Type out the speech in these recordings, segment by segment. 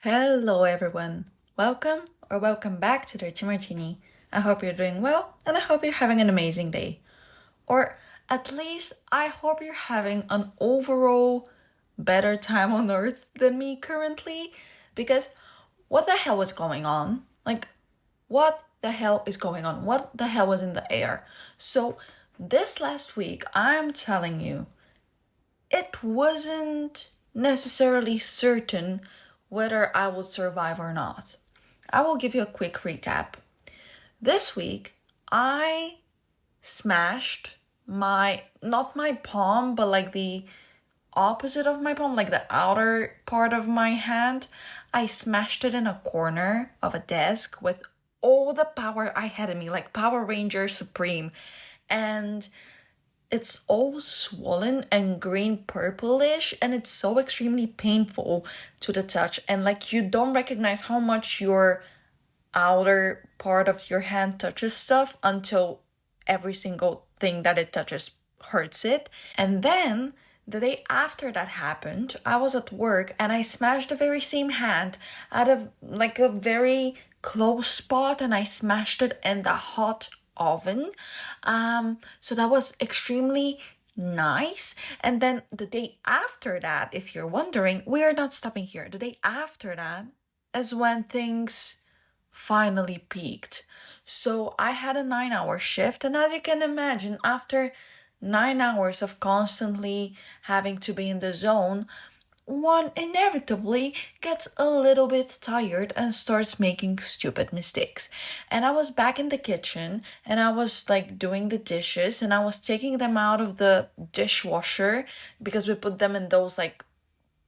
Hello, everyone. Welcome back to Dirty Martini. I hope you're doing well and I hope you're having an amazing day. Or at least I hope you're having an overall better time on earth than me currently. Because what the hell is going on? What the hell is going on? What the hell was in the air? So, this last week, I'm telling you, it wasn't necessarily certain whether I would survive or not. I will give you a quick recap. This week, I smashed not my palm, but like the opposite of my palm, like the outer part of my hand. I smashed it in a corner of a desk with all the power I had in me, like Power Ranger Supreme. And it's all swollen and green purplish, and it's so extremely painful to the touch, and like you don't recognize how much your outer part of your hand touches stuff until every single thing that it touches hurts it. And then the day after that happened, I was at work and I smashed the very same hand out of like a very close spot, and I smashed it in the hot oven. So that was extremely nice. And then the day after that, if you're wondering, we are not stopping here. The day after that is when things finally peaked. So I had a 9-hour shift, and as you can imagine, after 9 hours of constantly having to be in the zone, one inevitably gets a little bit tired and starts making stupid mistakes. And I was back in the kitchen and I was like doing the dishes and I was taking them out of the dishwasher because we put them in those like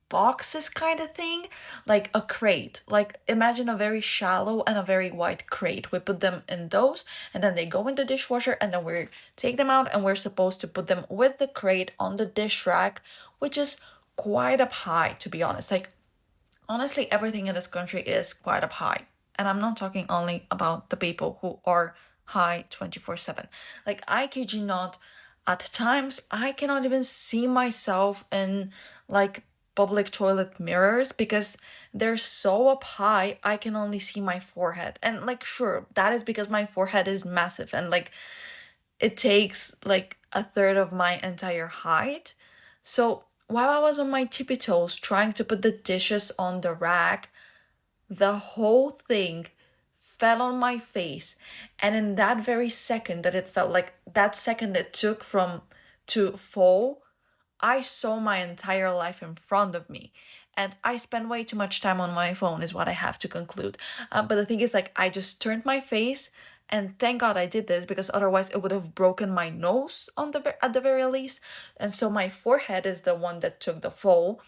boxes kind of thing, like a crate. Like imagine a very shallow and a very wide crate. We put them in those and then they go in the dishwasher, and then we take them out and we're supposed to put them with the crate on the dish rack, which is quite up high, to be honest. Like honestly, everything in this country is quite up high, and I'm not talking only about the people who are high 24/7. Like I kid you not, at times I cannot even see myself in like public toilet mirrors because they're so up high. I can only see my forehead, and like sure, that is because my forehead is massive and like it takes like a third of my entire height. So while I was on my tippy toes trying to put the dishes on the rack, the whole thing fell on my face. And in that very second that it felt, like that second it took from to fall, I saw my entire life in front of me. And I spend way too much time on my phone, is what I have to conclude. But the thing is, like, I just turned my face, and thank God I did this because otherwise it would have broken my nose at the very least. And so my forehead is the one that took the fall,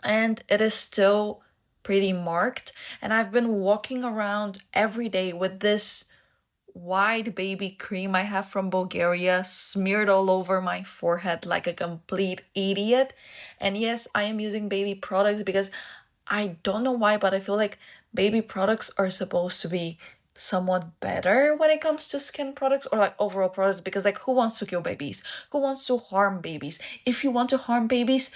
and it is still pretty marked. And I've been walking around every day with this white baby cream I have from Bulgaria smeared all over my forehead like a complete idiot. And yes, I am using baby products because I don't know why, but I feel like baby products are supposed to be somewhat better when it comes to skin products or like overall products, because like who wants to kill babies? Who wants to harm babies? If you want to harm babies,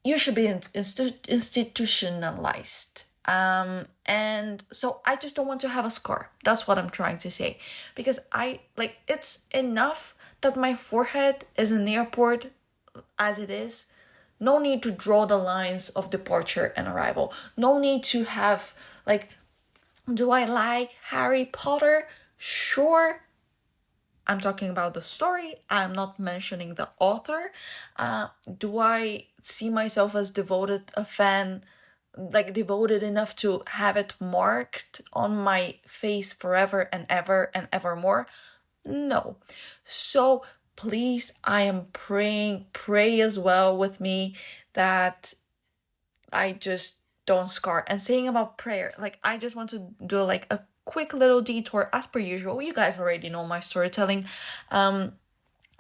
you should be institutionalized. And so I just don't want to have a scar. That's what I'm trying to say. Because I like, it's enough that my forehead is in the airport as it is. No need to draw the lines of departure and arrival. No need to have like, do I like Harry Potter? Sure. I'm talking about the story. I'm not mentioning the author. Do I see myself as devoted a fan, like devoted enough to have it marked on my face forever and evermore? No. So please, I am praying, pray as well with me that I just don't scar. And saying about prayer, like I just want to do like a quick little detour as per usual. You guys already know my storytelling. I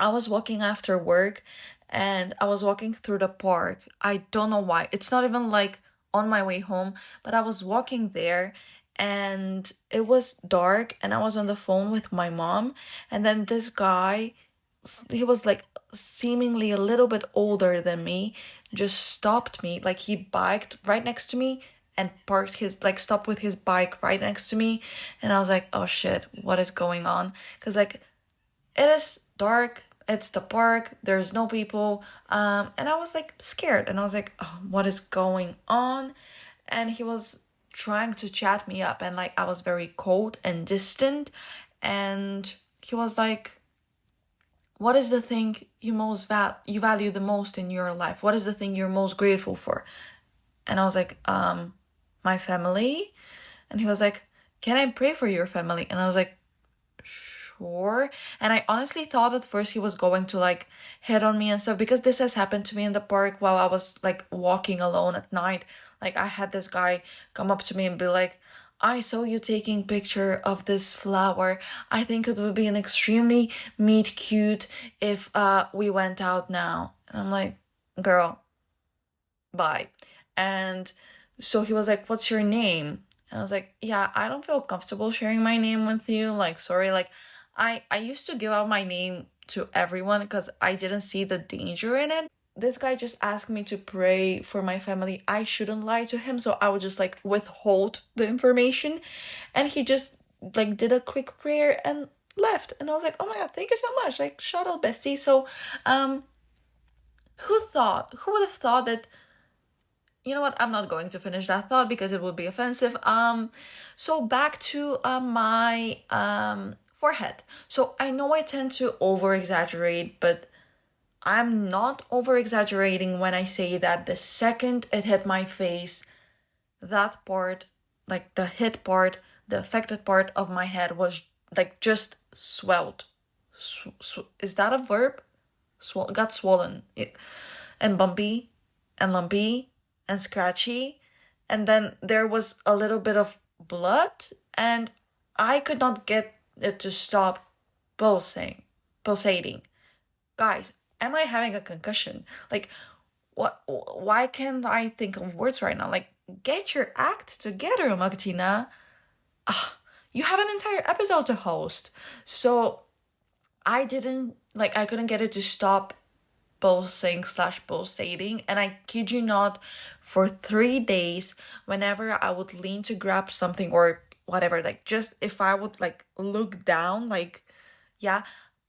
was walking after work and I was walking through the park. I don't know why. It's not even like on my way home, but I was walking there and it was dark and I was on the phone with my mom, and then this guy, he was like seemingly a little bit older than me, just stopped me. Like he biked right next to me and parked his, like, stopped with his bike right next to me. And I was like, oh shit, what is going on? Because, like, it is dark, it's the park, there's no people. And I was, like, scared. And I was like, oh, what is going on? And he was trying to chat me up. And, like, I was very cold and distant. And he was like, what is the thing you value the most in your life? What is the thing you're most grateful for? And I was like, my family. And he was like, can I pray for your family? And I was like, sure. And I honestly thought at first he was going to, like, hit on me and stuff, because this has happened to me in the park while I was, like, walking alone at night. Like, I had this guy come up to me and be like, I saw you taking picture of this flower. I think it would be an extremely meet cute if we went out now. And I'm like, girl, bye. And so he was like, what's your name? And I was like, yeah, I don't feel comfortable sharing my name with you. Like, sorry. Like, I used to give out my name to everyone because I didn't see the danger in it. This guy just asked me to pray for my family. I shouldn't lie to him, so I would just, like, withhold the information. And he just, like, did a quick prayer and left. And I was like, oh my god, thank you so much. Like, shout out, bestie. So, who would have thought that, you know what, I'm not going to finish that thought because it would be offensive. So back to my forehead. So I know I tend to over exaggerate, but I'm not over exaggerating when I say that the second it hit my face, that part, like the hit part, the affected part of my head was, like, just swelled. Is that a verb? Got swollen. And bumpy and lumpy and scratchy. And then there was a little bit of blood, and I could not get it to stop pulsating. Guys, am I having a concussion? Like, what? Why can't I think of words right now? Like, get your act together, Magdalena. You have an entire episode to host. So I couldn't get it to stop pulsating, and I kid you not, for 3 days, whenever I would lean to grab something or whatever, like, just if I would, like, look down, like, yeah,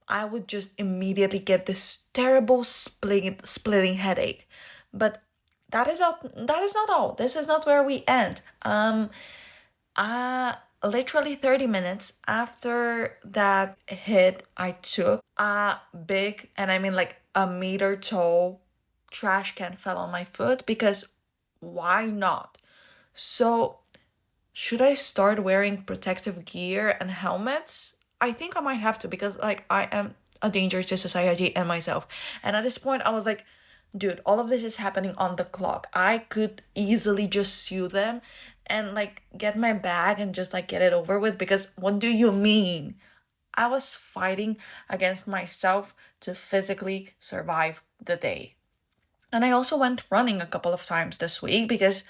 I would just immediately get this terrible splitting headache. But that is not all. This is not where we end. Literally 30 minutes after that hit, I took a big, and I mean, like, a meter tall trash can fell on my foot, because why not? So should I start wearing protective gear and helmets? I think I might have to, because, like, I am a danger to society and myself. And at this point I was like, dude, all of this is happening on the clock. I could easily just sue them and, like, get my bag and just, like, get it over with, because what do you mean? I was fighting against myself to physically survive the day. And I also went running a couple of times this week, because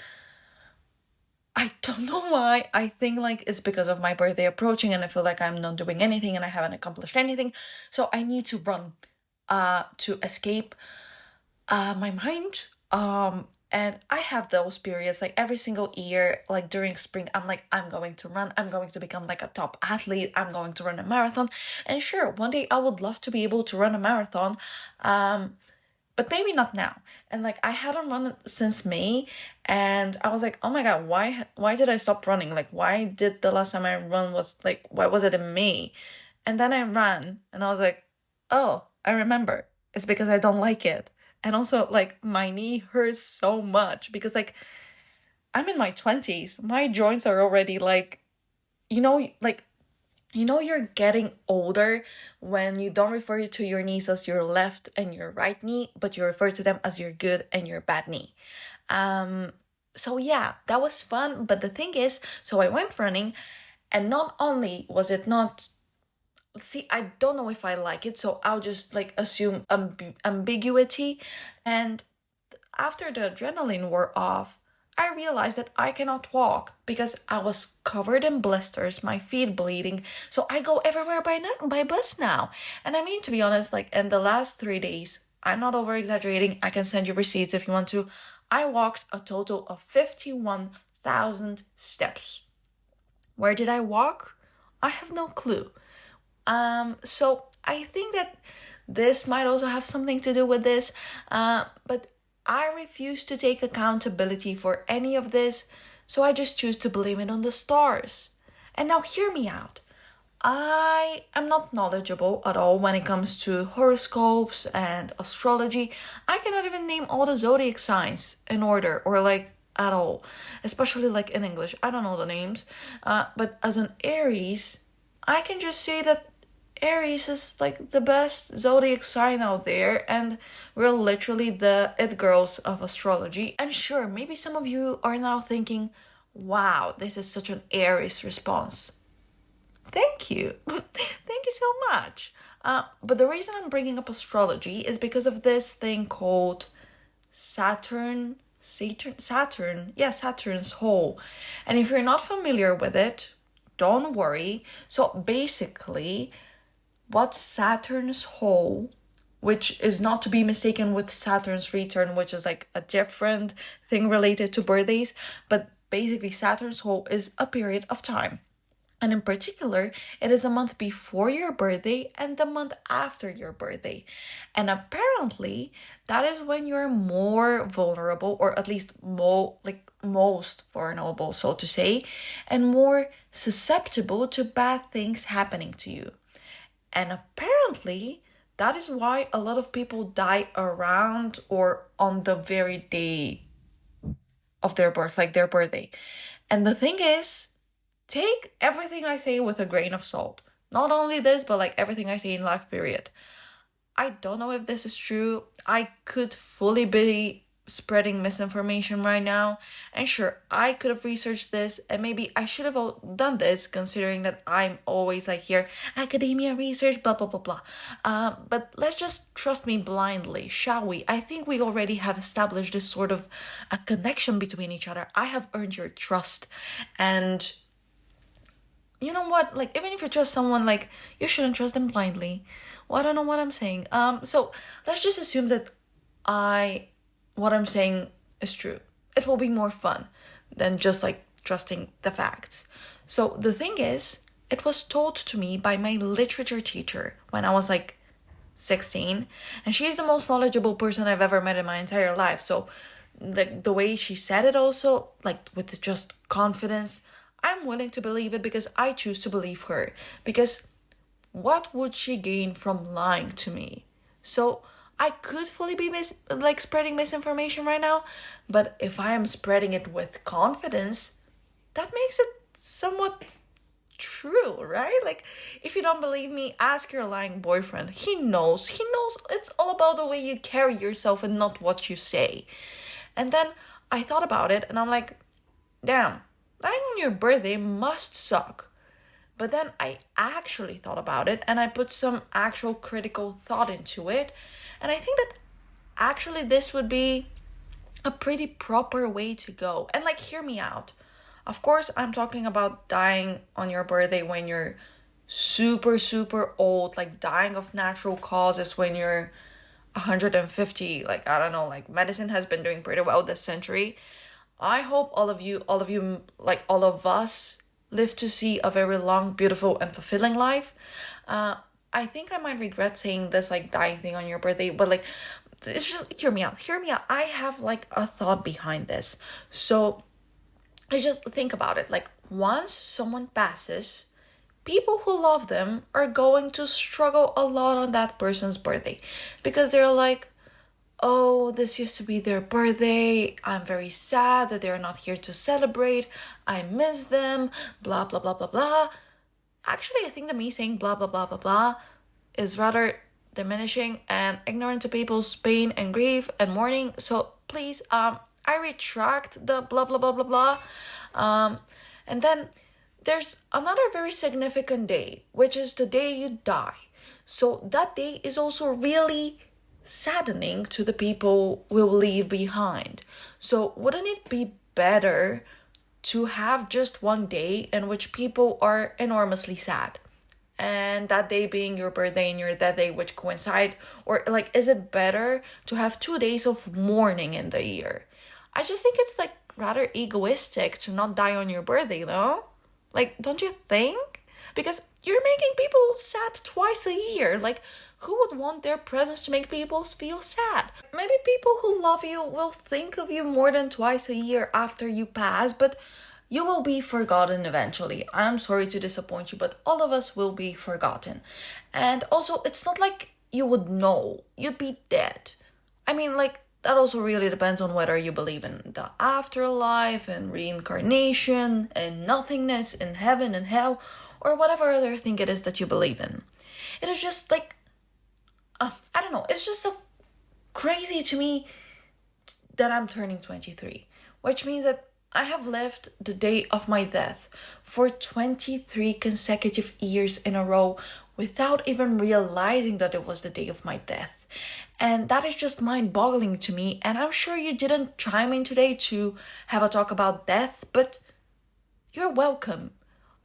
I don't know why. I think, like, it's because of my birthday approaching and I feel like I'm not doing anything and I haven't accomplished anything. So I need to run to escape my mind. And I have those periods, like, every single year, like, during spring, I'm like, I'm going to run, I'm going to become, like, a top athlete, I'm going to run a marathon. And sure, one day I would love to be able to run a marathon, but maybe not now. And, like, I hadn't run since May, and I was like, oh my god, why did I stop running? Like, why did the last time I run was, like, why was it in May? And then I ran, and I was like, oh, I remember. It's because I don't like it. And also, like, my knee hurts so much because, like, I'm in my 20s. My joints are already, like, you're getting older when you don't refer to your knees as your left and your right knee, but you refer to them as your good and your bad knee. So yeah, that was fun. But the thing is, so I went running, and not only was it not, see, I don't know if I like it, so I'll just, like, assume ambiguity. And after the adrenaline wore off, I realized that I cannot walk because I was covered in blisters, my feet bleeding. So I go everywhere by bus now. And I mean, to be honest, like, in the last 3 days, I'm not over exaggerating. I can send you receipts if you want to. I walked a total of 51 1,000 steps. Where did I walk? I have no clue. So I think that this might also have something to do with this, but I refuse to take accountability for any of this, so I just choose to blame it on the stars. And now hear me out. I am not knowledgeable at all when it comes to horoscopes and astrology. I cannot even name all the zodiac signs in order or like at all, especially like in English. I don't know the names. But as an Aries, I can just say that Aries is like the best zodiac sign out there, and we're literally the it girls of astrology. And sure, maybe some of you are now thinking, wow, this is such an Aries response. Thank you. Thank you so much. But the reason I'm bringing up astrology is because of this thing called Saturn's hole. And if you're not familiar with it, don't worry. So basically, what Saturn's hole, which is not to be mistaken with Saturn's return, which is like a different thing related to birthdays, but basically Saturn's hole is a period of time. And in particular, it is a month before your birthday and the month after your birthday. And apparently, that is when you're more vulnerable, or at least most vulnerable, so to say, and more susceptible to bad things happening to you. And apparently, that is why a lot of people die around or on the very day of their birth, like their birthday. And the thing is, take everything I say with a grain of salt. Not only this, but like everything I say in life, period. I don't know if this is true. I could fully be spreading misinformation right now. And sure, I could have researched this, and maybe I should have done this considering that I'm always like here, academia, research, blah, blah, blah, blah. But let's just trust me blindly, shall we? I think we already have established this sort of a connection between each other. I have earned your trust, and you know what, like even if you trust someone, like you shouldn't trust them blindly. Well, I don't know what I'm saying. So let's just assume that what I'm saying is true. It will be more fun than just like trusting the facts. So the thing is, it was told to me by my literature teacher when I was like 16, and she's the most knowledgeable person I've ever met in my entire life. So the way she said it also, like with just confidence, I'm willing to believe it because I choose to believe her. Because what would she gain from lying to me? So I could fully be spreading misinformation right now, but if I am spreading it with confidence, that makes it somewhat true, right? Like, if you don't believe me, ask your lying boyfriend. He knows it's all about the way you carry yourself and not what you say. And then I thought about it and I'm like, damn, dying on your birthday must suck. But then I actually thought about it and I put some actual critical thought into it. And I think that actually this would be a pretty proper way to go. And like, hear me out. Of course, I'm talking about dying on your birthday when you're super, super old, like dying of natural causes when you're 150. Like, I don't know, like medicine has been doing pretty well this century. I hope all of you, like all of us, live to see a very long, beautiful, and fulfilling life. I think I might regret saying this, like, dying thing on your birthday, but like, it's just, hear me out. I have like a thought behind this. So I just think about it. Like, once someone passes, people who love them are going to struggle a lot on that person's birthday because they're like, oh, this used to be their birthday. I'm very sad that they're not here to celebrate. I miss them, blah, blah, blah, blah, blah. Actually, I think that me saying blah, blah, blah, blah, blah is rather diminishing and ignorant to people's pain and grief and mourning. So please, I retract the blah, blah, blah, blah, blah. And then there's another very significant day, which is the day you die. So that day is also really saddening to the people we'll leave behind. So wouldn't it be better to have just one day in which people are enormously sad, and that day being your birthday and your death day which coincide? Or like, is it better to have 2 days of mourning in the year? I just think it's like rather egoistic to not die on your birthday, no? Like, don't you think? Because you're making people sad twice a year. Like, who would want their presence to make people feel sad? Maybe people who love you will think of you more than twice a year after you pass, but you will be forgotten eventually. I'm sorry to disappoint you, but all of us will be forgotten. And also, it's not like you would know, you'd be dead. I mean, like, that also really depends on whether you believe in the afterlife and reincarnation and nothingness and heaven and hell or whatever other thing it is that you believe in. It is just like, I don't know, it's just so crazy to me that I'm turning 23, which means that I have lived the day of my death for 23 consecutive years in a row without even realizing that it was the day of my death. And that is just mind boggling to me. And I'm sure you didn't chime in today to have a talk about death, but you're welcome.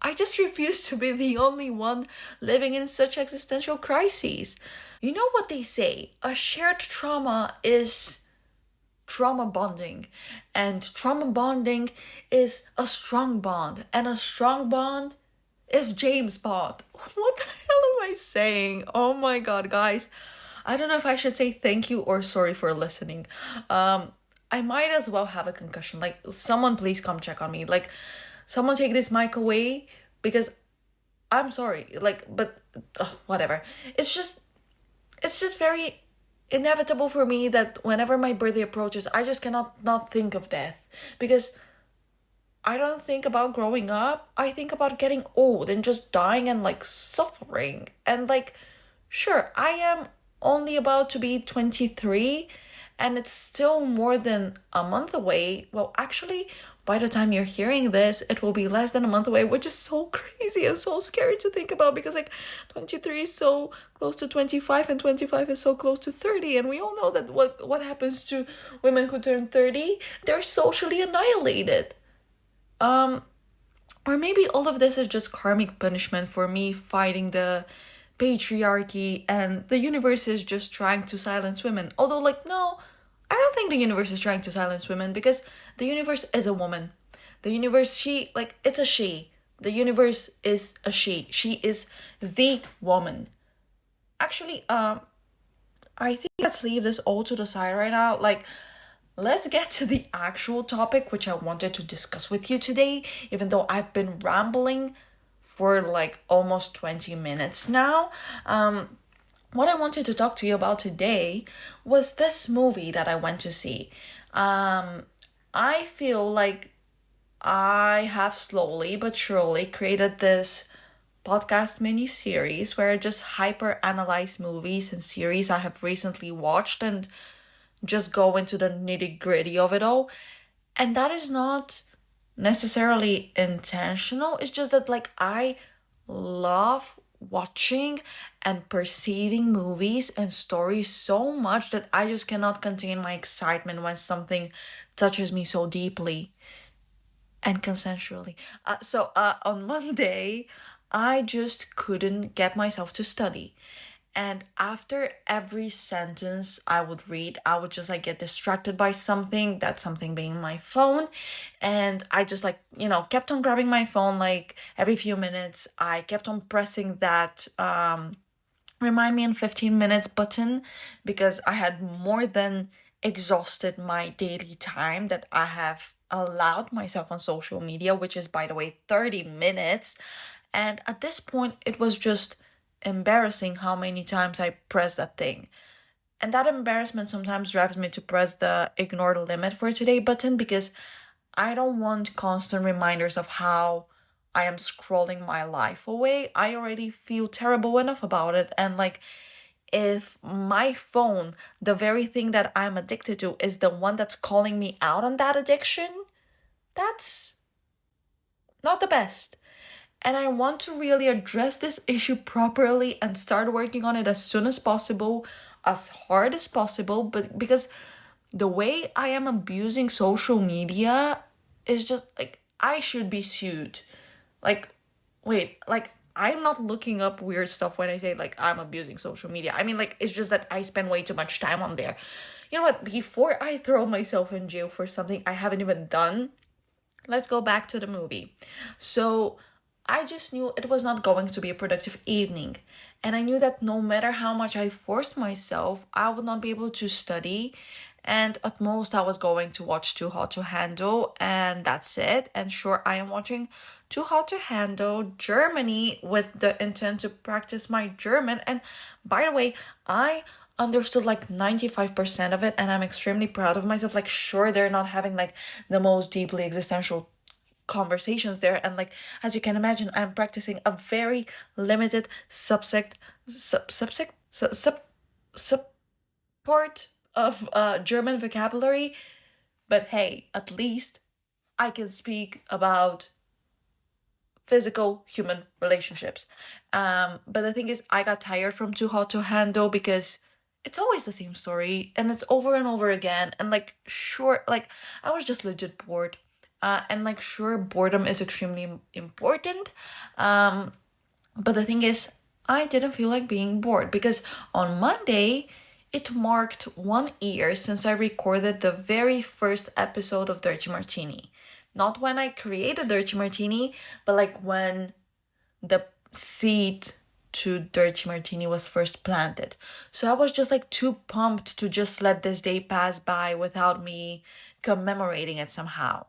I just refuse to be the only one living in such existential crises. You know what they say? A shared trauma is trauma bonding, and trauma bonding is a strong bond, and a strong bond is James Bond. What the hell am I saying? Oh my god, guys. I don't know if I should say thank you or sorry for listening. I might as well have a concussion. Like, someone please come check on me. Like, someone take this mic away because I'm sorry. Like, but whatever. It's just very inevitable for me that whenever my birthday approaches, I just cannot not think of death. Because I don't think about growing up. I think about getting old and just dying and like suffering. And like, sure, I am only about to be 23 and it's still more than a month away. Well, actually, by the time you're hearing this, it will be less than a month away, which is so crazy and so scary to think about because like 23 is so close to 25 and 25 is so close to 30. And we all know that what happens to women who turn 30, they're socially annihilated. Or maybe all of this is just karmic punishment for me fighting the patriarchy and the universe is just trying to silence women. Although, like, no, I don't think the universe is trying to silence women because the universe is a woman. The universe, it's a she. The universe is a she. She is the woman. Actually, I think let's leave this all to the side right now. Like, let's get to the actual topic which I wanted to discuss with you today, even though I've been rambling for like almost 20 minutes now. What I wanted to talk to you about today was this movie that I went to see. I feel like I have slowly but surely created this podcast mini series where I just hyper analyze movies and series I have recently watched and just go into the nitty gritty of it all. And that is not necessarily intentional. It's just that like I love watching and perceiving movies and stories so much that I just cannot contain my excitement when something touches me so deeply and consensually. So on Monday, I just couldn't get myself to study. And after every sentence I would read, I would just like get distracted by something, that something being my phone. And I just like, kept on grabbing my phone like every few minutes. I kept on pressing that remind me in 15 minutes button because I had more than exhausted my daily time that I have allowed myself on social media, which is, by the way, 30 minutes. And at this point, it was just embarrassing how many times I pressed that thing. And that embarrassment sometimes drives me to press the ignore the limit for today button because I don't want constant reminders of how I am scrolling my life away. I already feel terrible enough about it. And like, if my phone, the very thing that I'm addicted to, is the one that's calling me out on that addiction, that's not the best. And I want to really address this issue properly and start working on it as soon as possible, as hard as possible. But because the way I am abusing social media is just like, I should be sued. Like, wait, like, I'm not looking up weird stuff when I say like I'm abusing social media. I mean, like, it's just that I spend way too much time on there. You know what? Before I throw myself in jail for something I haven't even done, let's go back to the movie. So I just knew it was not going to be a productive evening. And I knew that no matter how much I forced myself, I would not be able to study. And at most, I was going to watch Too Hot to Handle, and that's it. And sure, I am watching Too Hot to Handle Germany with the intent to practice my German. And by the way, I understood like 95% of it, and I'm extremely proud of myself. Like, sure, they're not having like the most deeply existential conversations there, and like, as you can imagine, I'm practicing a very limited part of German vocabulary. But hey, at least I can speak about physical human relationships. But the thing is, I got tired from Too Hot to Handle because it's always the same story and it's over and over again. And like, sure, like, I was just legit bored. And like, sure, boredom is extremely important. But the thing is, I didn't feel like being bored because on Monday, it marked 1 year since I recorded the very first episode of Dirty Martini. Not when I created Dirty Martini, but like when the seed to Dirty Martini was first planted. So I was just like too pumped to just let this day pass by without me commemorating it somehow.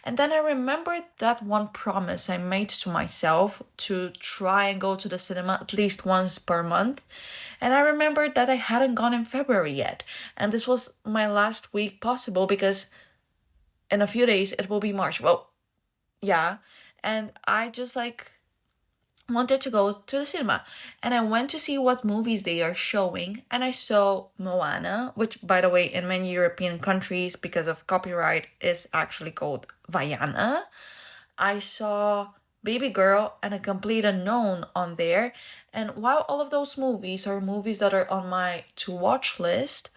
And then I remembered that one promise I made to myself to try and go to the cinema at least once per month. And I remembered that I hadn't gone in February yet. And this was my last week possible because in a few days it will be March. Well, yeah. And I just like wanted to go to the cinema, and I went to see what movies they are showing, and I saw Moana, which by the way in many European countries because of copyright is actually called Vaiana. I saw Baby Girl and A Complete Unknown on there, and while all of those movies are movies that are on my watching list,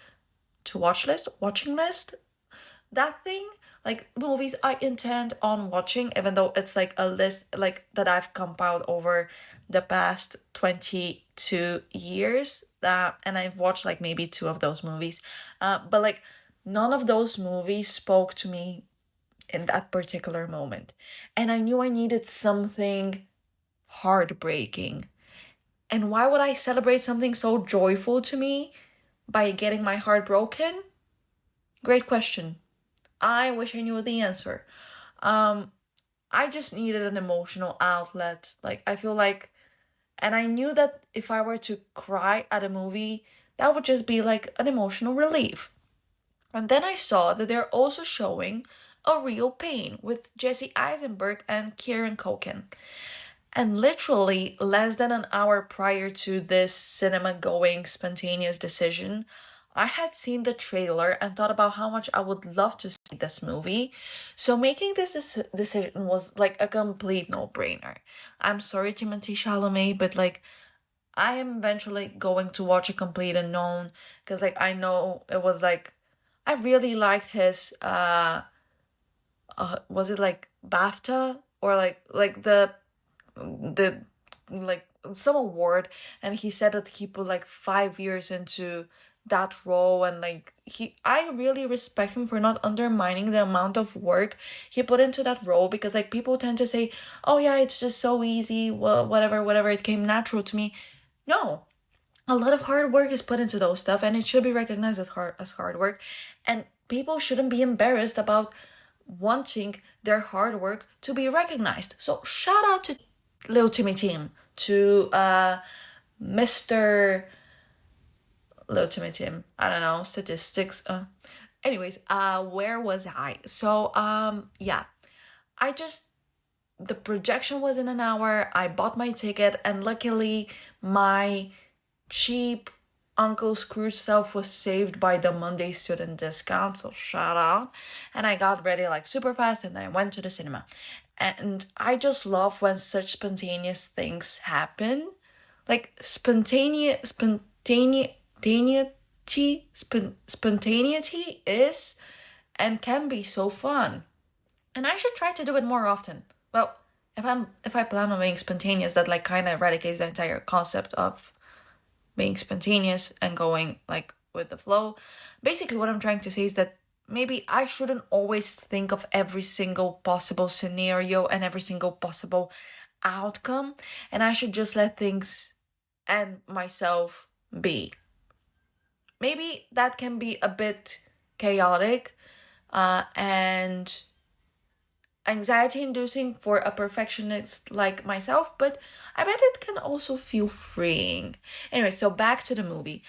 that thing, like movies I intend on watching, even though it's like a list like that I've compiled over the past 22 years, and I've watched like maybe two of those movies, but like none of those movies spoke to me in that particular moment, and I knew I needed something heartbreaking. And why would I celebrate something so joyful to me by getting my heart broken? Great question. I wish I knew the answer. I just needed an emotional outlet. Like, I feel like, and I knew that if I were to cry at a movie, that would just be like an emotional relief. And then I saw that they're also showing A Real Pain with Jesse Eisenberg and Kieran Culkin. And literally less than an hour prior to this cinema going spontaneous decision, I had seen the trailer and thought about how much I would love to see this movie. So making this decision was like a complete no-brainer. I'm sorry, Timothée Chalamet, but like I am eventually going to watch A Complete Unknown because like I know it was like I really liked his was it like BAFTA or like the like some award, and he said that he put like 5 years into that role, and like I really respect him for not undermining the amount of work he put into that role, because like people tend to say, oh yeah, it's just so easy, well, whatever, it came natural to me. No, a lot of hard work is put into those stuff, and it should be recognized as hard work, and people shouldn't be embarrassed about wanting their hard work to be recognized. So shout out to Lil Timmy Tim, to Mr. Lil Timmy Tim, I don't know, statistics. Anyways, where was I? So, yeah, I just, the projection was in an hour. I bought my ticket, and luckily my cheap Uncle Scrooge self was saved by the Monday student discount, so shout out. And I got ready like super fast, and I went to the cinema. And I just love when such spontaneous things happen. Like spontaneity is and can be so fun. And I should try to do it more often. Well, if I plan on being spontaneous, that like kind of eradicates the entire concept of being spontaneous and going like with the flow. Basically, what I'm trying to say is that maybe I shouldn't always think of every single possible scenario and every single possible outcome, and I should just let things and myself be. Maybe that can be a bit chaotic and anxiety inducing for a perfectionist like myself, but I bet it can also feel freeing. Anyway, so back to the movie.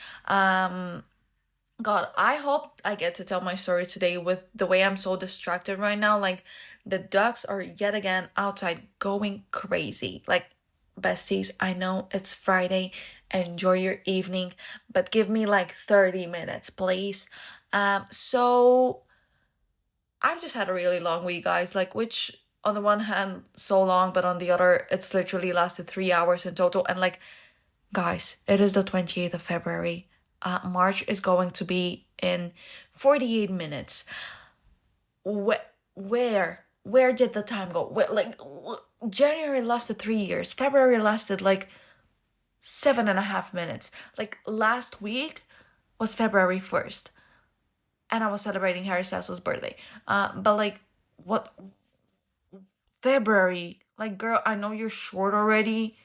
God, I hope I get to tell my story today with the way I'm so distracted right now. Like, the ducks are yet again outside going crazy. Like, besties, I know it's Friday. Enjoy your evening, but give me like 30 minutes, please. So I've just had a really long week, guys. Like, which on the one hand, so long, but on the other, it's literally lasted 3 hours in total. And like, guys, it is the 28th of February. March is going to be in 48 minutes. Where did the time go? January lasted 3 years. February lasted like 7.5 minutes. Like, last week was February 1st. And I was celebrating Harry Styles' birthday. But like, what? February? Like, girl, I know you're short already,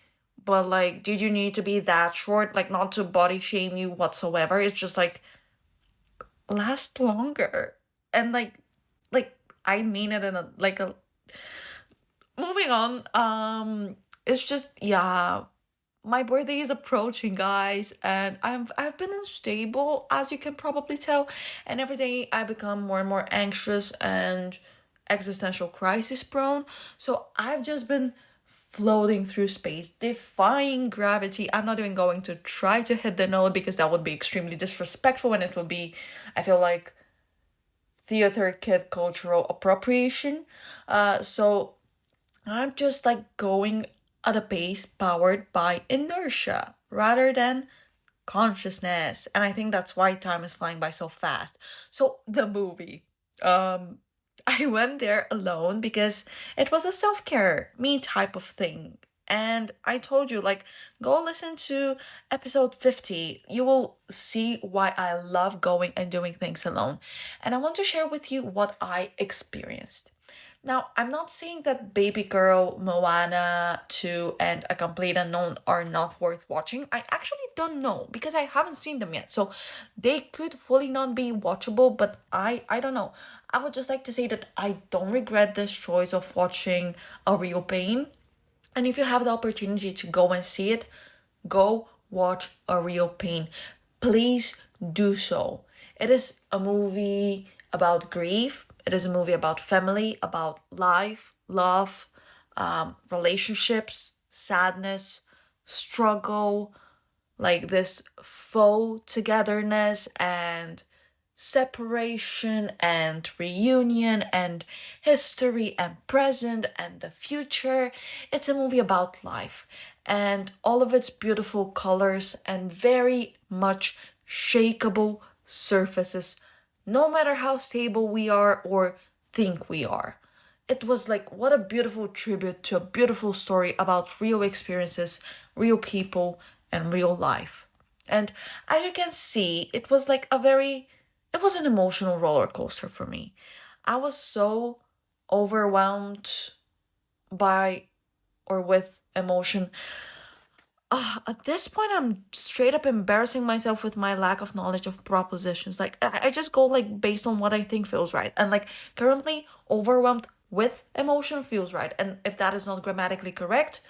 but like, did you need to be that short? Like, not to body shame you whatsoever. It's just like, last longer. And like I mean it in a like a moving on. It's just, yeah, my birthday is approaching, guys, and I've been unstable, as you can probably tell, and every day I become more and more anxious and existential crisis prone. So I've just been floating through space, defying gravity. I'm not even going to try to hit the note because that would be extremely disrespectful, and it would be, I feel like, theater kid cultural appropriation. So I'm just like going at a pace powered by inertia rather than consciousness. And I think that's why time is flying by so fast. So the movie. I went there alone because it was a self-care, me type of thing. And I told you, like, go listen to episode 50. You will see why I love going and doing things alone. And I want to share with you what I experienced. Now, I'm not saying that Baby Girl, Moana 2, and A Complete Unknown are not worth watching. I actually don't know because I haven't seen them yet. So they could fully not be watchable, but I don't know. I would just like to say that I don't regret this choice of watching A Real Pain. And if you have the opportunity to go and see it, go watch A Real Pain. Please do so. It is a movie about grief. It is a movie about family, about life, love, relationships, sadness, struggle, like this faux togetherness and separation and reunion and history and present and the future. It's a movie about life and all of its beautiful colors and very much shakeable surfaces, no matter how stable we are or think we are. It was like, what a beautiful tribute to a beautiful story about real experiences, real people, and real life. And as you can see, it was like it was an emotional roller coaster for me. I was so overwhelmed by or with emotion. At this point, I'm straight up embarrassing myself with my lack of knowledge of propositions. Like, I just go like based on what I think feels right. And like, currently, overwhelmed with emotion feels right. And if that is not grammatically correct,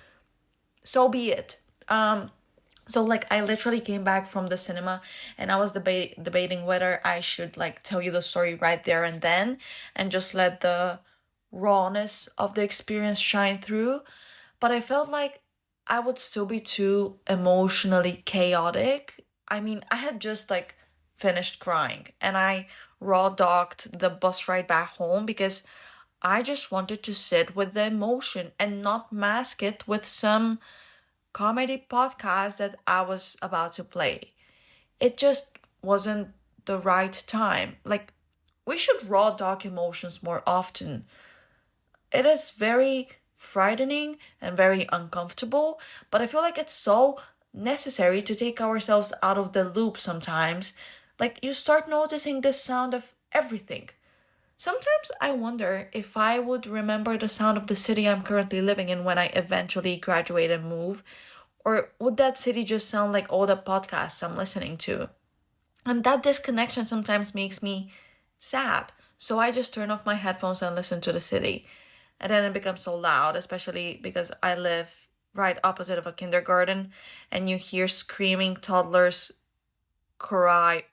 so be it. So like, I literally came back from the cinema and I was debating whether I should like tell you the story right there and then and just let the rawness of the experience shine through. But I felt like I would still be too emotionally chaotic. I mean, I had just like finished crying and I raw dogged the bus ride back home because I just wanted to sit with the emotion and not mask it with some comedy podcast that I was about to play. It just wasn't the right time. Like, we should raw dog emotions more often. It is very frightening and very uncomfortable, but I feel like it's so necessary to take ourselves out of the loop sometimes. Like you start noticing the sound of everything. Sometimes I wonder if I would remember the sound of the city I'm currently living in when I eventually graduate and move, or would that city just sound like all the podcasts I'm listening to? And that disconnection sometimes makes me sad. So I just turn off my headphones and listen to the city. And then it becomes so loud, especially because I live right opposite of a kindergarten and you hear screaming toddlers cry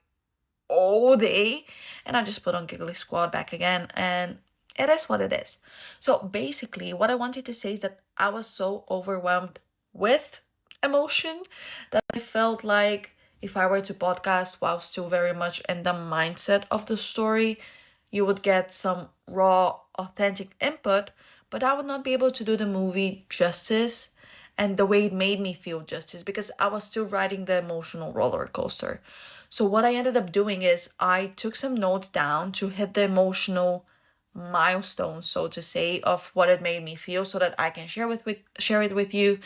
all day. And I just put on Giggly Squad back again, and it is what it is. So basically, what I wanted to say is that I was so overwhelmed with emotion that I felt like if I were to podcast while still very much in the mindset of the story, you would get some raw, authentic input, but I would not be able to do the movie justice and the way it made me feel justice because I was still riding the emotional roller coaster. So what I ended up doing is I took some notes down to hit the emotional milestone, so to say, of what it made me feel so that I can share it with you,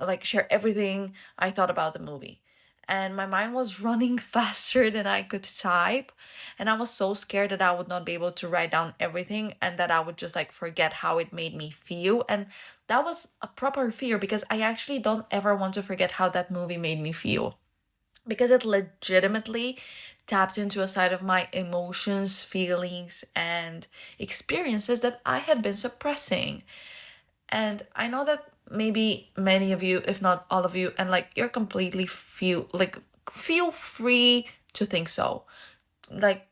like share everything I thought about the movie. And my mind was running faster than I could type, and I was so scared that I would not be able to write down everything and that I would just like forget how it made me feel. And that was a proper fear because I actually don't ever want to forget how that movie made me feel, because it legitimately tapped into a side of my emotions, feelings, and experiences that I had been suppressing. And I know that maybe many of you, if not all of you, and like you're completely feel free to think so. Like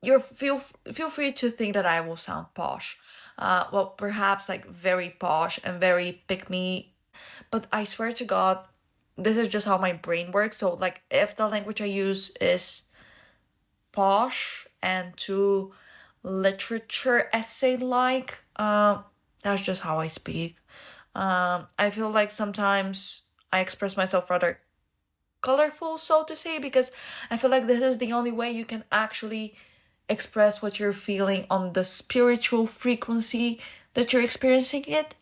you're feel free to think that I will sound posh. Well, perhaps like very posh and very pick me, but I swear to God, this is just how my brain works. So like if the language I use is posh and too literature essay like, that's just how I speak. I feel like sometimes I express myself rather colorful, so to say, because I feel like this is the only way you can actually express what you're feeling on the spiritual frequency that you're experiencing it.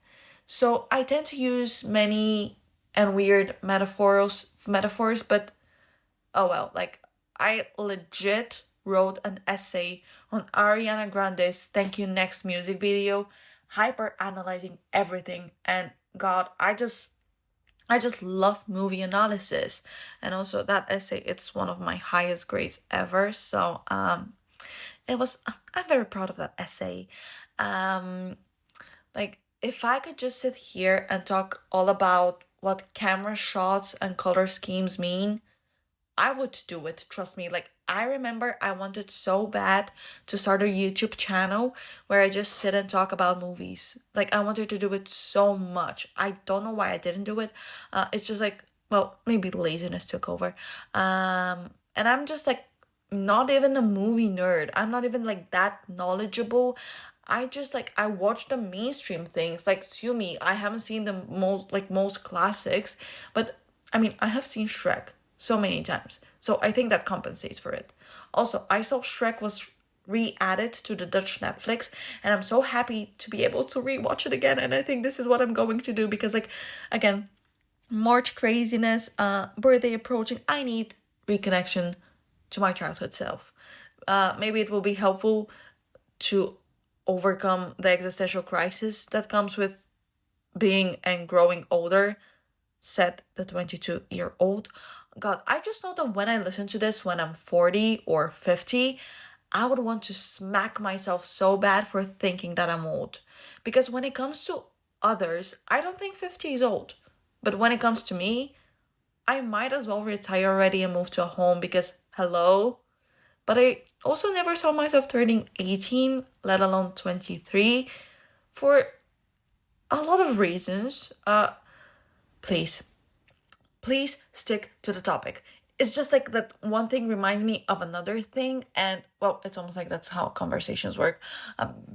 So I tend to use many and weird metaphors, but oh well, like I legit wrote an essay on Ariana Grande's Thank You Next music video, hyper analyzing everything. And God, I just love movie analysis. And also that essay, it's one of my highest grades ever. So I'm very proud of that essay. Like if I could just sit here and talk all about what camera shots and color schemes mean, I would do it, trust me. Like, I remember I wanted so bad to start a YouTube channel where I just sit and talk about movies. Like, I wanted to do it so much. I don't know why I didn't do it. It's just like, well, maybe laziness took over. And I'm just like, not even a movie nerd. I'm not even like that knowledgeable. I just like I watch the mainstream things. Like sue me, I haven't seen the most classics, but I mean I have seen Shrek so many times. So I think that compensates for it. Also, I saw Shrek was re-added to the Dutch Netflix, and I'm so happy to be able to rewatch it again. And I think this is what I'm going to do because like again, March craziness, birthday approaching, I need reconnection to my childhood self. Maybe it will be helpful to overcome the existential crisis that comes with being and growing older, said the 22-year-old. God, I just know that when I listen to this when I'm 40 or 50, I would want to smack myself so bad for thinking that I'm old. Because when it comes to others, I don't think 50 is old. But when it comes to me, I might as well retire already and move to a home because, hello? But I also never saw myself turning 18, let alone 23, for a lot of reasons. Please stick to the topic. It's just like that one thing reminds me of another thing, and well, it's almost like that's how conversations work.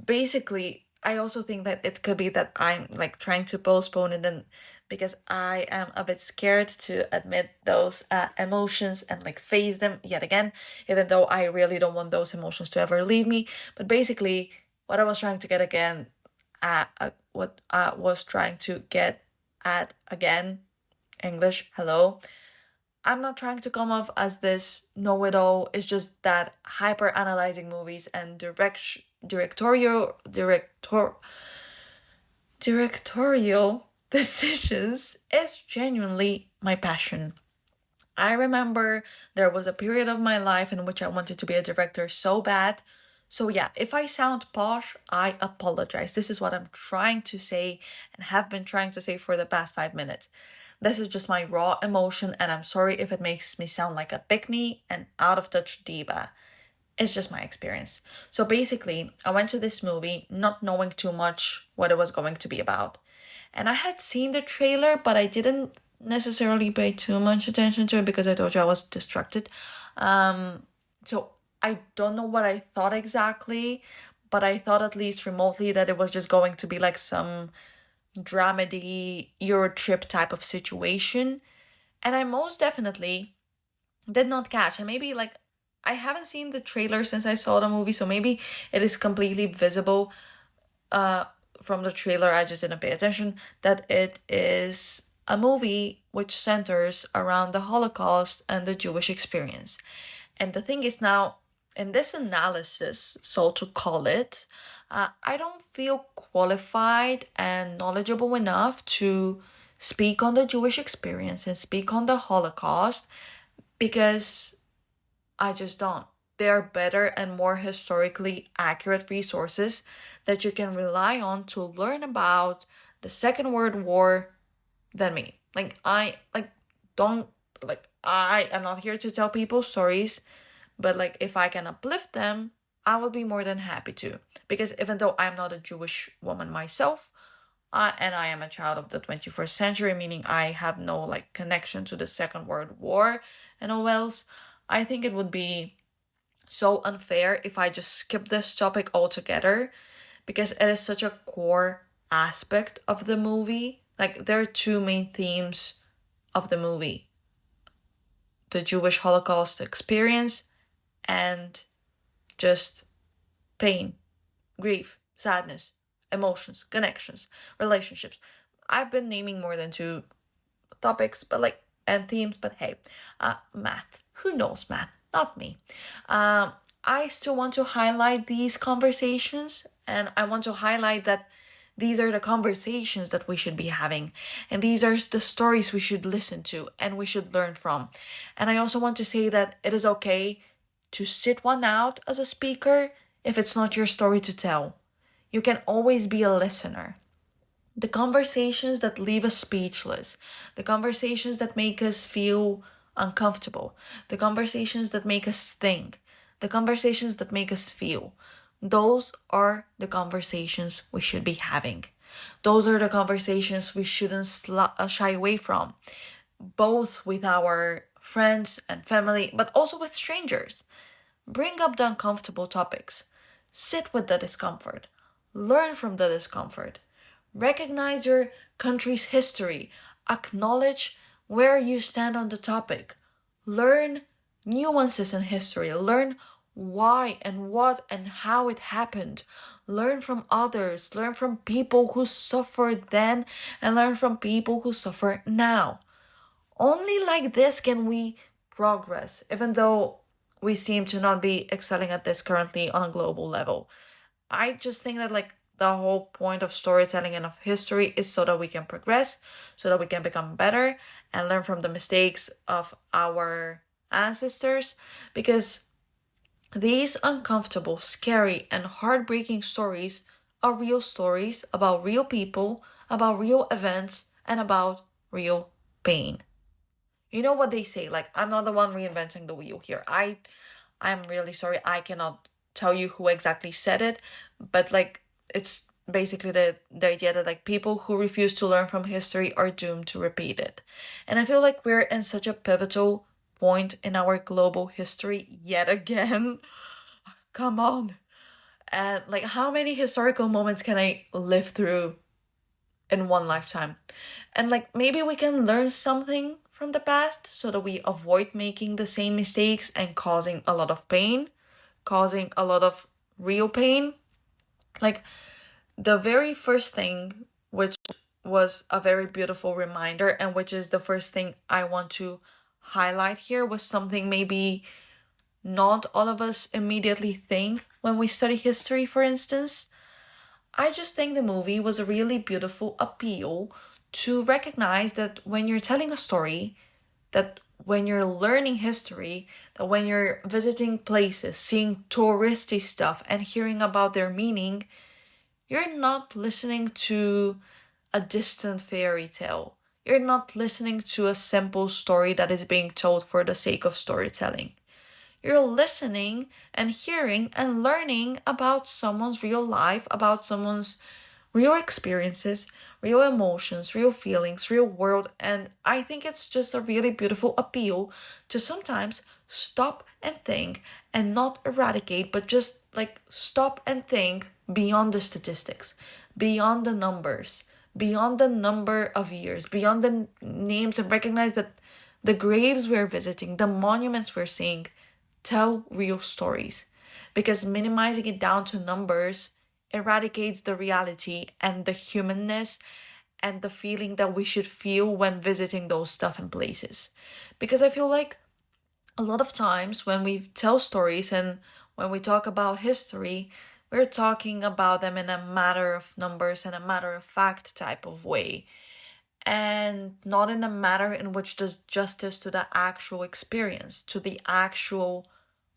Basically, I also think that it could be that I'm like trying to postpone it, and because I am a bit scared to admit those emotions and like face them yet again, even though I really don't want those emotions to ever leave me. But basically, what I was trying to get again what I was trying to get at again. English, hello. I'm not trying to come off as this know-it-all. It's just that hyper analyzing movies and directorial decisions is genuinely my passion. I remember there was a period of my life in which I wanted to be a director so bad. So, yeah, if I sound posh, I apologize. This is what I'm trying to say and have been trying to say for the past 5 minutes. This is just my raw emotion, and I'm sorry if it makes me sound like a pick me and out of touch diva. It's just my experience. So basically, I went to this movie not knowing too much what it was going to be about. And I had seen the trailer, but I didn't necessarily pay too much attention to it because I told you I was distracted. So I don't know what I thought exactly, but I thought at least remotely that it was just going to be like some dramedy Euro trip type of situation. And I most definitely did not catch. And maybe like I haven't seen the trailer since I saw the movie, so maybe it is completely visible from the trailer. I just didn't pay attention that it is a movie which centers around the Holocaust and the Jewish experience. And the thing is now, in this analysis, so to call it, I don't feel qualified and knowledgeable enough to speak on the Jewish experience and speak on the Holocaust because I just don't. There are better and more historically accurate resources that you can rely on to learn about the Second World War than me. I am not here to tell people stories, but like if I can uplift them, I would be more than happy to. Because even though I'm not a Jewish woman myself, and I am a child of the 21st century, meaning I have no like connection to the Second World War and all else, I think it would be so unfair if I just skip this topic altogether because it is such a core aspect of the movie. Like there are two main themes of the movie: the Jewish Holocaust experience and just pain, grief, sadness, emotions, connections, relationships. I've been naming more than two topics, and themes, but hey, math. Who knows math? Not me. I still want to highlight these conversations, and I want to highlight that these are the conversations that we should be having, and these are the stories we should listen to and we should learn from. And I also want to say that it is okay to sit one out as a speaker if it's not your story to tell. You can always be a listener. The conversations that leave us speechless, the conversations that make us feel uncomfortable, the conversations that make us think, the conversations that make us feel, those are the conversations we should be having. Those are the conversations we shouldn't shy away from, both with our friends and family, but also with strangers. Bring up the uncomfortable topics. Sit with the discomfort. Learn from the discomfort. Recognize your country's history. Acknowledge where you stand on the topic. Learn nuances in history. Learn why and what and how it happened. Learn from others. Learn from people who suffered then and learn from people who suffer now. Only like this can we progress, even though we seem to not be excelling at this currently on a global level. I just think that the whole point of storytelling and of history is so that we can progress, so that we can become better and learn from the mistakes of our ancestors, because these uncomfortable, scary, and heartbreaking stories are real stories about real people, about real events, and about real pain. You know what they say, I'm not the one reinventing the wheel here. I'm really sorry, I cannot tell you who exactly said it, but it's basically the idea that people who refuse to learn from history are doomed to repeat it. And I feel like we're in such a pivotal point in our global history yet again. Come on. And how many historical moments can I live through in one lifetime? And maybe we can learn something from the past so that we avoid making the same mistakes and causing a lot of pain, causing a lot of real pain. The very first thing, which was a very beautiful reminder, and which is the first thing I want to highlight here, was something maybe not all of us immediately think when we study history, for instance. I just think the movie was a really beautiful appeal to recognize that when you're telling a story, that when you're learning history, that when you're visiting places, seeing touristy stuff, and hearing about their meaning, you're not listening to a distant fairy tale. You're not listening to a simple story that is being told for the sake of storytelling. You're listening and hearing and learning about someone's real life, about someone's real experiences, real emotions, real feelings, real world. And I think it's just a really beautiful appeal to sometimes stop and think and not eradicate, but just like stop and think beyond the statistics, beyond the numbers, beyond the number of years, beyond the names, and recognize that the graves we're visiting, the monuments we're seeing, tell real stories. Because minimizing it down to numbers eradicates the reality and the humanness and the feeling that we should feel when visiting those stuff and places. Because I feel like a lot of times when we tell stories and when we talk about history, we're talking about them in a matter of numbers and a matter of fact type of way, and not in a manner in which does justice to the actual experience, to the actual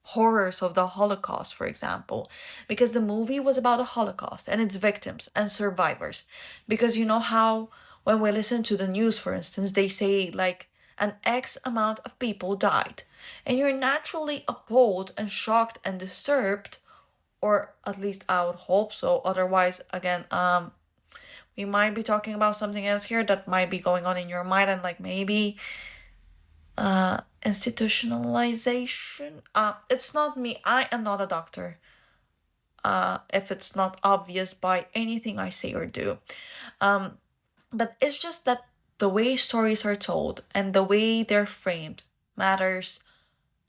horrors of the Holocaust, for example. Because the movie was about the Holocaust and its victims and survivors. Because you know how when we listen to the news, for instance, they say like an X amount of people died. And you're naturally appalled and shocked and disturbed, or at least I would hope so. Otherwise, again, we might be talking about something else here that might be going on in your mind, and like maybe institutionalization. It's not me. I am not a doctor. If it's not obvious by anything I say or do. But it's just that the way stories are told and the way they're framed matters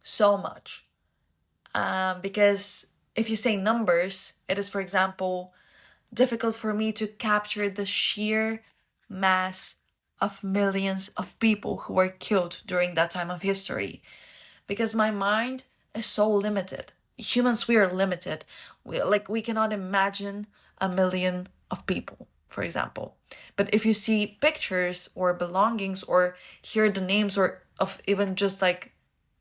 so much. Because if you say numbers, it is, for example, difficult for me to capture the sheer mass of millions of people who were killed during that time of history, because my mind is so limited. Humans, we are limited. We cannot imagine a million of people, for example. But if you see pictures or belongings or hear the names or of even just like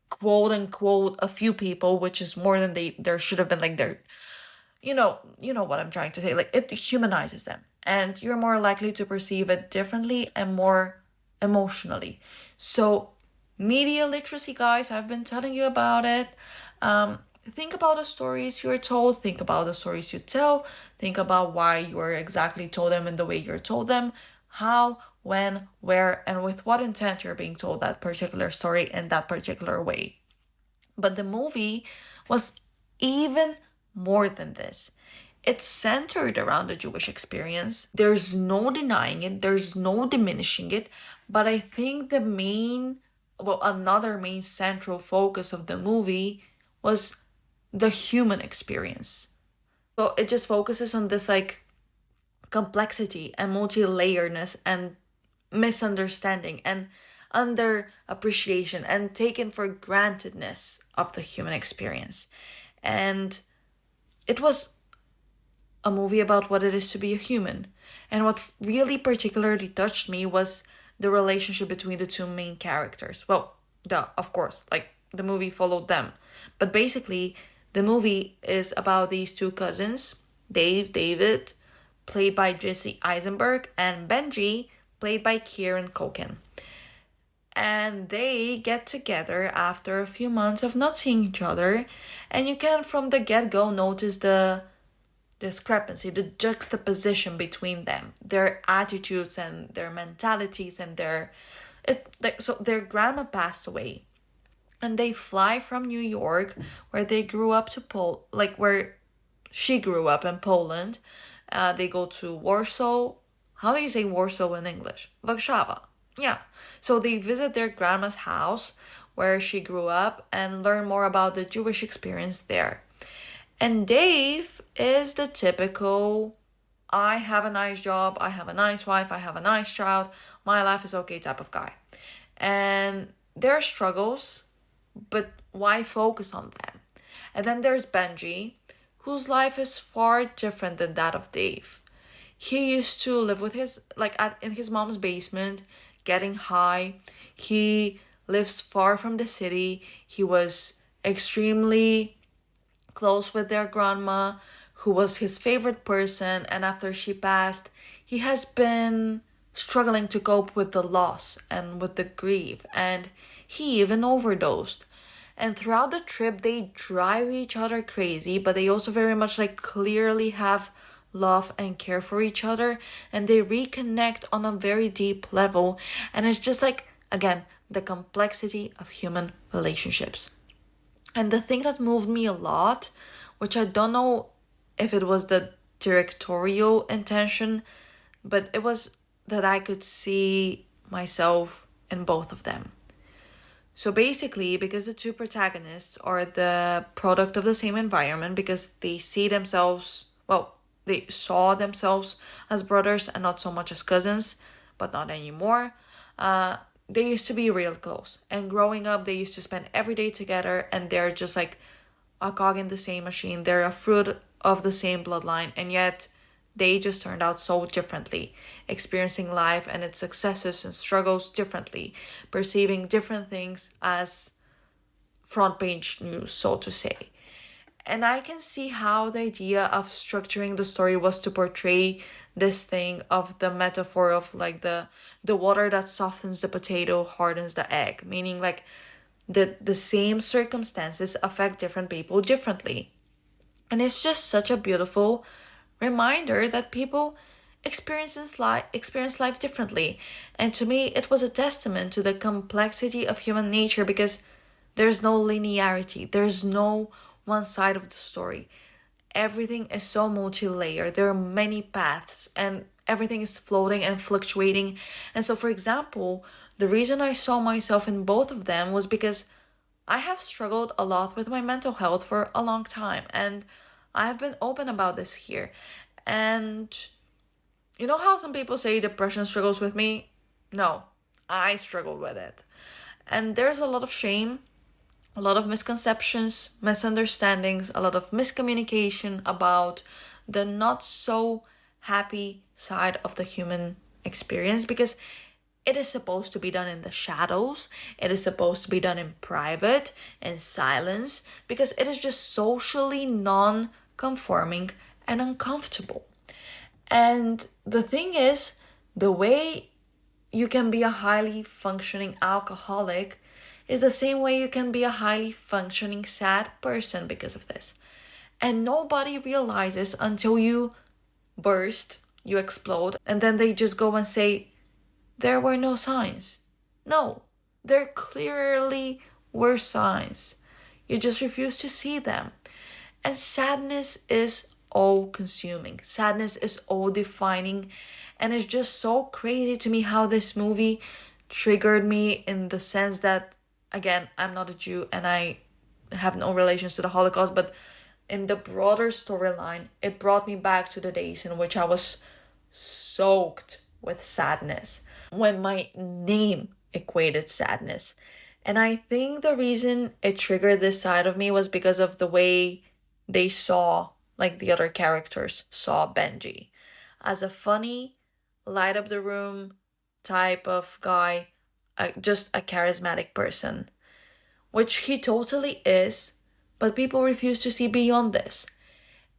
quote unquote a few people, which is more than there should have been, like there, you know what I'm trying to say. Like it humanizes them, and you're more likely to perceive it differently and more emotionally. So, media literacy, guys, I've been telling you about it. Think about the stories you're told. Think about the stories you tell. Think about why you are exactly told them in the way you're told them. How, when, where, and with what intent you're being told that particular story in that particular way. But the movie was even more than this. It's centered around the Jewish experience. There's no denying it, there's no diminishing it. But I think another main central focus of the movie was the human experience. So it just focuses on this like complexity and multi-layeredness and misunderstanding and underappreciation and taken for grantedness of the human experience. And it was a movie about what it is to be a human. And what really particularly touched me was the relationship between the two main characters. Well, of course, like the movie followed them. But basically, the movie is about these two cousins, David, played by Jesse Eisenberg, and Benji, played by Kieran Culkin. And they get together after a few months of not seeing each other, and you can from the get-go notice the discrepancy, the juxtaposition between them, their attitudes and their mentalities, and so their grandma passed away, and they fly from New York, where they grew up, to where she grew up in Poland. They go to Warsaw. How do you say Warsaw in English? Warszawa. Yeah. So they visit their grandma's house where she grew up and learn more about the Jewish experience there. And Dave is the typical I have a nice job, I have a nice wife, I have a nice child, my life is okay type of guy. And there are struggles, but why focus on them? And then there's Benji, whose life is far different than that of Dave. He used to live with in his mom's basement, getting high. He lives far from the city. He was extremely close with their grandma, who was his favorite person, and after she passed, he has been struggling to cope with the loss and with the grief, and he even overdosed. And throughout the trip, they drive each other crazy, but they also very much clearly have love and care for each other, and they reconnect on a very deep level. And it's just again, the complexity of human relationships. And the thing that moved me a lot, which I don't know if it was the directorial intention, but it was that I could see myself in both of them. So basically, because the two protagonists are the product of the same environment, because they they saw themselves as brothers and not so much as cousins, but not anymore. They used to be real close. And growing up, they used to spend every day together, and they're just a cog in the same machine. They're a fruit of the same bloodline, and yet they just turned out so differently, experiencing life and its successes and struggles differently, perceiving different things as front page news, so to say. And I can see how the idea of structuring the story was to portray this thing of the metaphor of the water that softens the potato hardens the egg, meaning the same circumstances affect different people differently. And it's just such a beautiful reminder that people experience life differently. And to me, it was a testament to the complexity of human nature, because there's no linearity. There's no one side of the story. Everything is so multi-layered. There are many paths, and everything is floating and fluctuating. And so, for example, the reason I saw myself in both of them was because I have struggled a lot with my mental health for a long time, and I've been open about this here. And you know how some people say depression struggles with me? No, I struggled with it. And there's a lot of shame, a lot of misconceptions, misunderstandings, a lot of miscommunication about the not so happy side of the human experience, because it is supposed to be done in the shadows. It is supposed to be done in private, in silence, because it is just socially non-conforming and uncomfortable. And the thing is, the way you can be a highly functioning alcoholic is the same way you can be a highly functioning sad person because of this. And nobody realizes until you burst, you explode, and then they just go and say, there were no signs. No, there clearly were signs. You just refuse to see them. And sadness is all consuming. Sadness is all defining. And it's just so crazy to me how this movie triggered me, in the sense that, again, I'm not a Jew and I have no relations to the Holocaust, but in the broader storyline, it brought me back to the days in which I was soaked with sadness, when my name equated sadness. And I think the reason it triggered this side of me was because of the way they saw, the other characters saw Benji, as a funny, light up the room type of guy, just a charismatic person, which he totally is, but people refuse to see beyond this.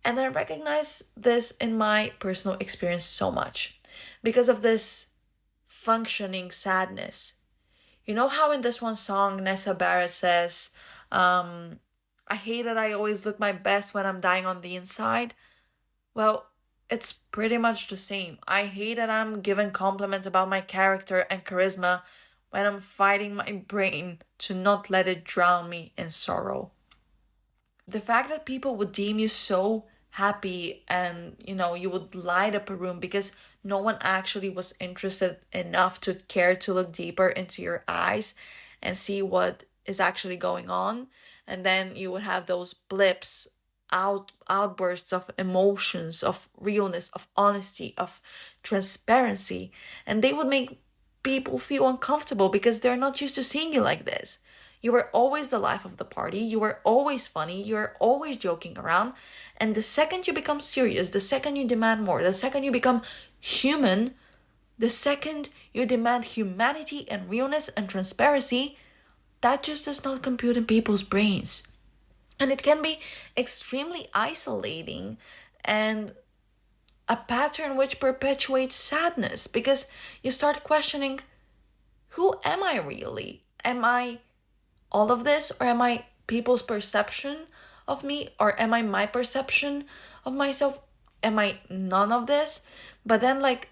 And I recognize this in my personal experience so much because of this functioning sadness. You know how in this one song, Nessa Barrett says, I hate that I always look my best when I'm dying on the inside? Well, it's pretty much the same. I hate that I'm given compliments about my character and charisma when I'm fighting my brain to not let it drown me in sorrow. The fact that people would deem you so happy and, you would light up a room because no one actually was interested enough to care to look deeper into your eyes and see what is actually going on. And then you would have those blips outbursts of emotions, of realness, of honesty, of transparency, and they would make people feel uncomfortable because they're not used to seeing you like this. You were always the life of the party, you were always funny, you're always joking around, and the second you become serious, the second you demand more, the second you become human, the second you demand humanity and realness and transparency, that just does not compute in people's brains. And it can be extremely isolating and a pattern which perpetuates sadness because you start questioning, who am I really? Am I all of this, or am I people's perception of me, or am I my perception of myself? Am I none of this? But then, like,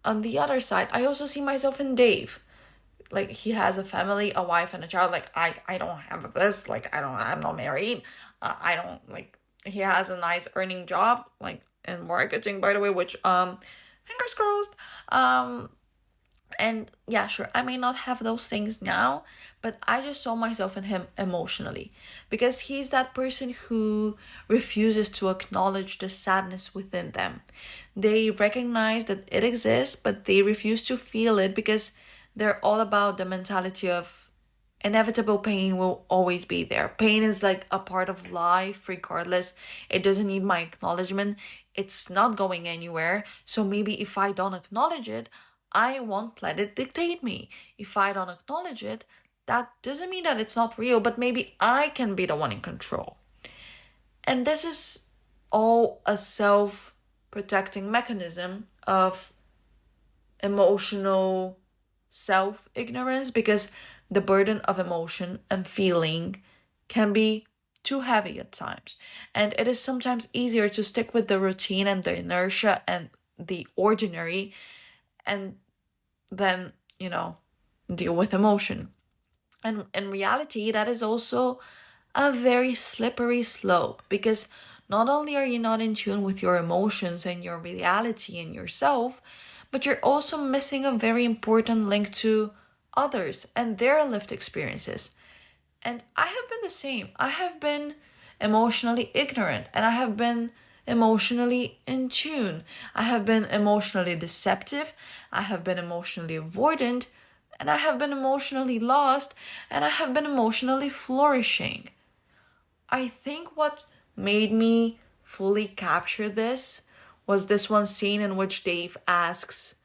on the other side, I also see myself in Dave. Like, he has a family, a wife, and a child. Like, I don't have this. Like, I'm not married. I don't, like, he has a nice earning job, like, in marketing, by the way, which, fingers crossed. And yeah, sure, I may not have those things now, but I just saw myself in him emotionally because he's that person who refuses to acknowledge the sadness within them. They recognize that it exists, but they refuse to feel it because they're all about the mentality of inevitable pain will always be there. Pain is like a part of life, regardless. It doesn't need my acknowledgement. It's not going anywhere. So maybe if I don't acknowledge it, I won't let it dictate me. If I don't acknowledge it, that doesn't mean that it's not real, but maybe I can be the one in control. And this is all a self-protecting mechanism of emotional self-ignorance because the burden of emotion and feeling can be too heavy at times. And it is sometimes easier to stick with the routine and the inertia and the ordinary and then, deal with emotion. And in reality, that is also a very slippery slope because not only are you not in tune with your emotions and your reality and yourself, but you're also missing a very important link to others and their lived experiences. And I have been the same. I have been emotionally ignorant and I have been emotionally in tune. I have been emotionally deceptive. I have been emotionally avoidant. And I have been emotionally lost. And I have been emotionally flourishing. I think what made me fully capture this was this one scene in which Dave asks,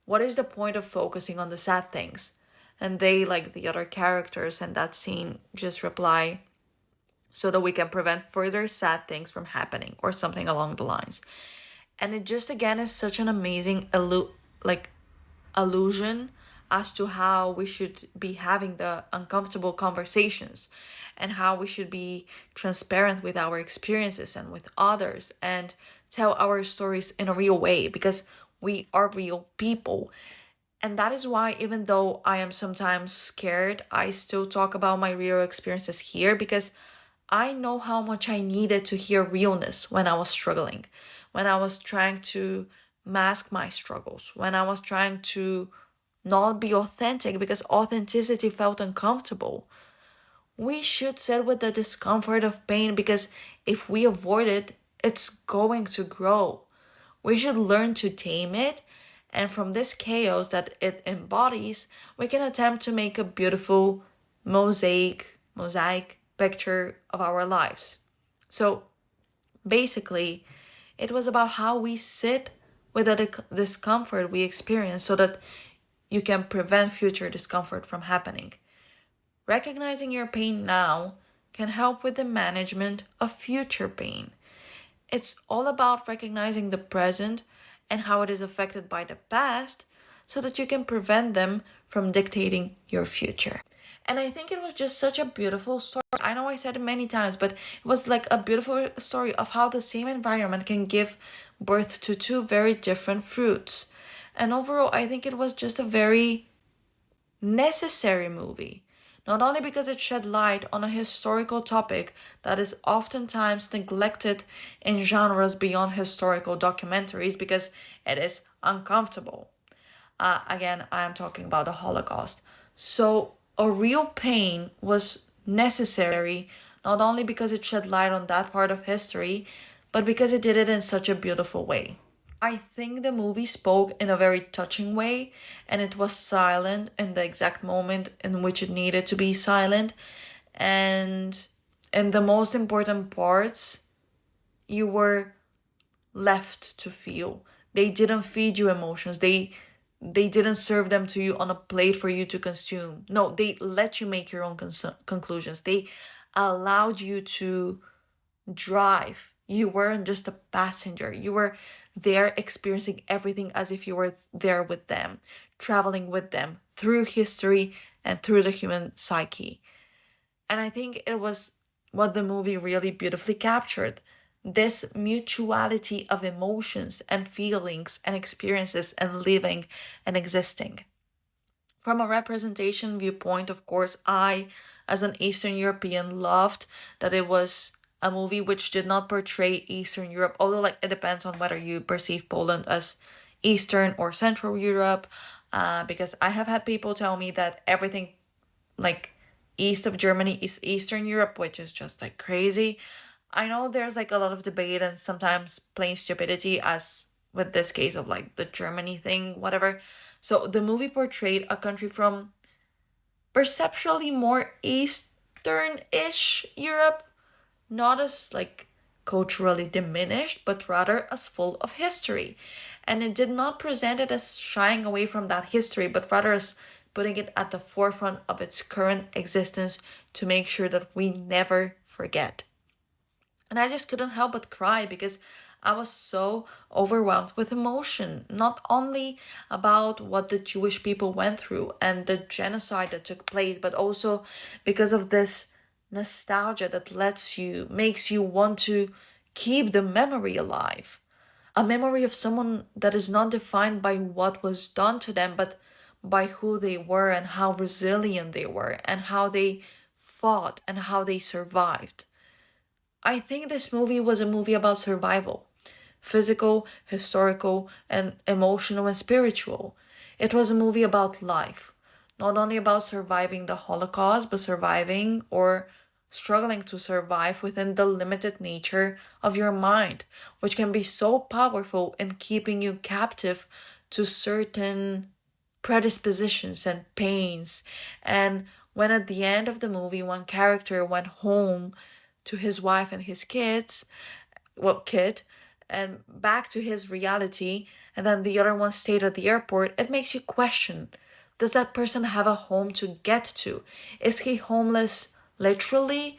what is the point of focusing on the sad things? And they, like the other characters in that scene, just reply, so that we can prevent further sad things from happening or something along the lines. And it just again is such an amazing illusion as to how we should be having the uncomfortable conversations and how we should be transparent with our experiences and with others and tell our stories in a real way because we are real people. And that is why, even though I am sometimes scared, I still talk about my real experiences here because I know how much I needed to hear realness when I was struggling, when I was trying to mask my struggles, when I was trying to not be authentic because authenticity felt uncomfortable. We should sit with the discomfort of pain because if we avoid it, it's going to grow. We should learn to tame it, and from this chaos that it embodies, we can attempt to make a beautiful mosaic picture of our lives. So basically, it was about how we sit with the discomfort we experience so that you can prevent future discomfort from happening. Recognizing your pain now can help with the management of future pain. It's all about recognizing the present and how it is affected by the past so that you can prevent them from dictating your future. And I think it was just such a beautiful story. I know I said it many times, but it was like a beautiful story of how the same environment can give birth to two very different fruits. And overall, I think it was just a very necessary movie. Not only because it shed light on a historical topic that is oftentimes neglected in genres beyond historical documentaries because it is uncomfortable. Again, I am talking about the Holocaust. So a real pain was necessary Not only because it shed light on that part of history, but because it did it in such a beautiful way. I think the movie spoke in a very touching way, and it was silent in the exact moment in which it needed to be silent. And in the most important parts, you were left to feel. They didn't feed you emotions. They didn't serve them to you on a plate for you to consume. No, they let you make your own conclusions. They allowed you to drive. You weren't just a passenger. You were there experiencing everything as if you were there with them, traveling with them through history and through the human psyche. And I think it was what the movie really beautifully captured, this mutuality of emotions and feelings and experiences and living and existing. From a representation viewpoint, of course, I, as an Eastern European, loved that it was a movie which did not portray Eastern Europe, although like it depends on whether you perceive Poland as Eastern or Central Europe, because I have had people tell me that everything like east of Germany is Eastern Europe, which is just like crazy. I know there's like a lot of debate and sometimes plain stupidity, as with this case of like the Germany thing, whatever. So the movie portrayed a country from perceptually more Eastern-ish Europe, not as like culturally diminished, but rather as full of history. And it did not present it as shying away from that history, but rather as putting it at the forefront of its current existence to make sure that we never forget. And I just couldn't help but cry because I was so overwhelmed with emotion, not only about what the Jewish people went through and the genocide that took place, but also because of this nostalgia that makes you want to keep the memory alive. A memory of someone that is not defined by what was done to them, but by who they were and how resilient they were and how they fought and how they survived. I think this movie was a movie about survival, physical, historical, and emotional and spiritual. It was a movie about life, not only about surviving the Holocaust, but surviving or struggling to survive within the limited nature of your mind, which can be so powerful in keeping you captive to certain predispositions and pains. And when at the end of the movie, one character went home to his wife and his kid, and back to his reality, and then the other one stayed at the airport, it makes you question, does that person have a home to get to? Is he homeless literally,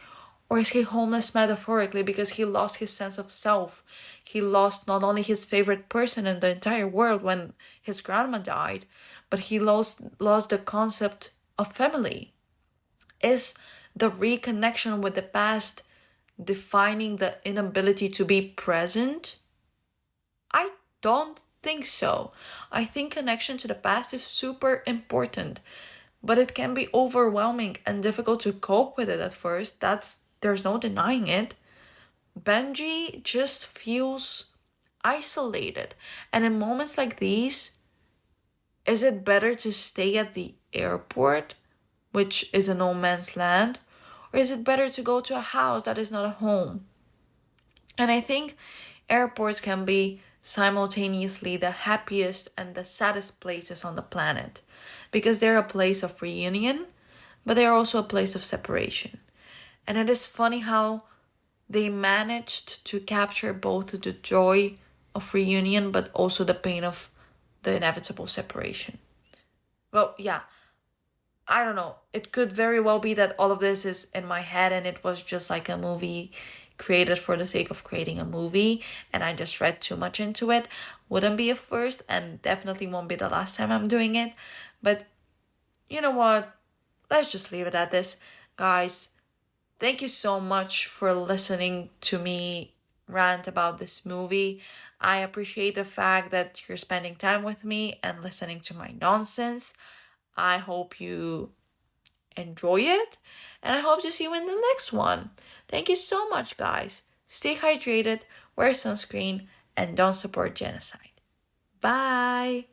or is he homeless metaphorically because he lost his sense of self? He lost not only his favorite person in the entire world when his grandma died, but he lost the concept of family. Is the reconnection with the past defining the inability to be present? I don't think so. I think connection to the past is super important, but it can be overwhelming and difficult to cope with it at first. There's no denying it. Benji just feels isolated. And in moments like these, is it better to stay at the airport, which is a no man's land, or is it better to go to a house that is not a home? And I think airports can be simultaneously the happiest and the saddest places on the planet, because they're a place of reunion, but they're also a place of separation. And it is funny how they managed to capture both the joy of reunion, but also the pain of the inevitable separation. Well, yeah, I don't know. It could very well be that all of this is in my head and it was just like a movie created for the sake of creating a movie and I just read too much into it. Wouldn't be a first and definitely won't be the last time I'm doing it. But you know what? Let's just leave it at this. Guys, thank you so much for listening to me rant about this movie. I appreciate the fact that you're spending time with me and listening to my nonsense. I hope you enjoy it, and I hope to see you in the next one. Thank you so much, guys. Stay hydrated, wear sunscreen, and don't support genocide. Bye!